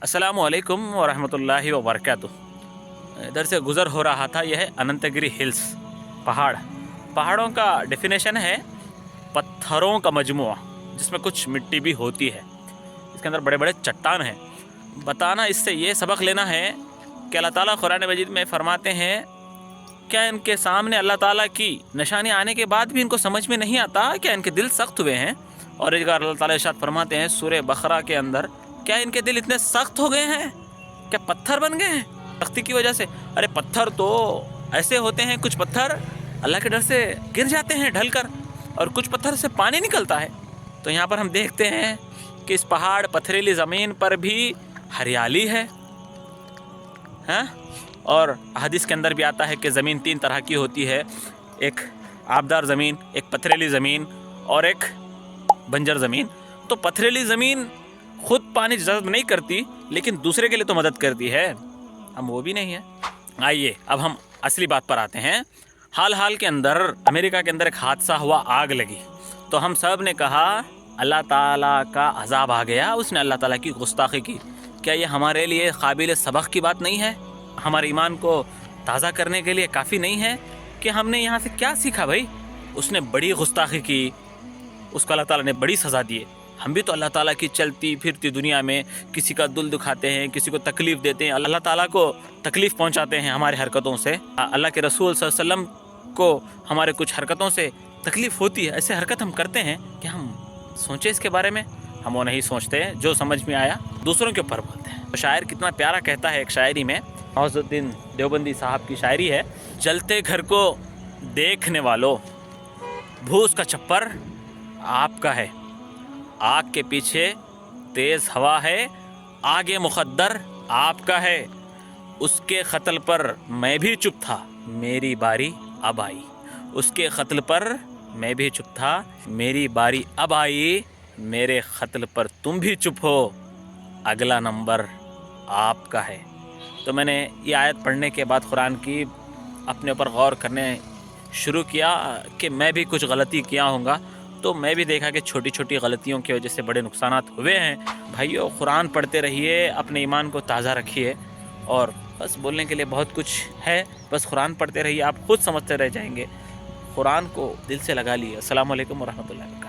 अस्सलामुअलैकुम वरहमतुल्लाहि वबरकातुह। इधर से गुज़र हो रहा था। यह है अनंतगिरी हिल्स पहाड़ों का डेफिनेशन है पत्थरों का मजमुआ जिसमें कुछ मिट्टी भी होती है। इसके अंदर बड़े बड़े चट्टान हैं। बताना इससे ये सबक लेना है कि अल्लाह ताला कुरान मजीद में फरमाते हैं, क्या इनके सामने अल्लाह ताला की निशानी आने के बाद भी इनको समझ में नहीं आता? क्या इनके दिल सख्त हुए हैं? और एक बार अल्लाह ताला इरशाद फरमाते हैं सूरह बकरा के अंदर, क्या इनके दिल इतने सख्त हो गए हैं, क्या पत्थर बन गए हैं सख्ती की वजह से? अरे पत्थर तो ऐसे होते हैं, कुछ पत्थर अल्लाह के डर से गिर जाते हैं ढलकर, और कुछ पत्थर से पानी निकलता है। तो यहाँ पर हम देखते हैं कि इस पहाड़ पथरीली ज़मीन पर भी हरियाली है, हाँ? और हदीस के अंदर भी आता है कि ज़मीन 3 तरह की होती है, एक आबदार ज़मीन, एक पथरीली ज़मीन और एक बंजर ज़मीन। तो पथरीली ज़मीन खुद पानी जज़्ब नहीं करती, लेकिन दूसरे के लिए तो मदद करती है। हम वो भी नहीं है। आइए अब हम असली बात पर आते हैं। हाल के अंदर अमेरिका के अंदर एक हादसा हुआ, आग लगी। तो हम सब ने कहा अल्लाह ताला का अज़ाब आ गया, उसने अल्लाह ताला की गुस्ताखी की। क्या ये हमारे लिए काबिल सबक की बात नहीं है? हमारे ईमान को ताज़ा करने के लिए काफ़ी नहीं है कि हमने यहाँ से क्या सीखा? भाई उसने बड़ी गुस्ताखी की, उसको अल्लाह ताला ने बड़ी सज़ा दी। हम भी तो अल्लाह ताला की चलती फिरती दुनिया में किसी का दिल दुखाते हैं, किसी को तकलीफ़ देते हैं, अल्लाह ताला को तकलीफ़ पहुँचाते हैं हमारे हरकतों से। अल्लाह के रसूल सल्लल्लाहु अलैहि वसल्लम को हमारे कुछ हरकतों से तकलीफ़ होती है। ऐसे हरकत हम करते हैं कि हम सोचें इसके बारे में, हम वो नहीं सोचते हैं। जो समझ में आया दूसरों के ऊपर बोलते हैं। तो शायर कितना प्यारा कहता है एक शायरी में, गौसुद्दीन देवबंदी साहब की शायरी है, जलते घर को देखने वालों, भूस का छप्पर आपका है, आग के पीछे तेज़ हवा है, आगे मुक़द्दर आपका है, उसके क़त्ल पर मैं भी चुप था, मेरी बारी अब आई। उसके क़त्ल पर मैं भी चुप था, मेरी बारी अब आई, मेरे क़त्ल पर तुम भी चुप हो, अगला नंबर आपका है। तो मैंने ये आयत पढ़ने के बाद कुरान की अपने ऊपर गौर करने शुरू किया कि मैं भी कुछ गलती किया होगा। तो मैं भी देखा कि छोटी छोटी गलतियों की वजह से बड़े नुकसानात हुए हैं। भाइयों, कुरान पढ़ते रहिए, अपने ईमान को ताज़ा रखिए। और बस बोलने के लिए बहुत कुछ है, बस कुरान पढ़ते रहिए, आप खुद समझते रह जाएंगे। कुरान को दिल से लगा लिए। अस्सलामु अलैकुम वरहमतुल्लाह।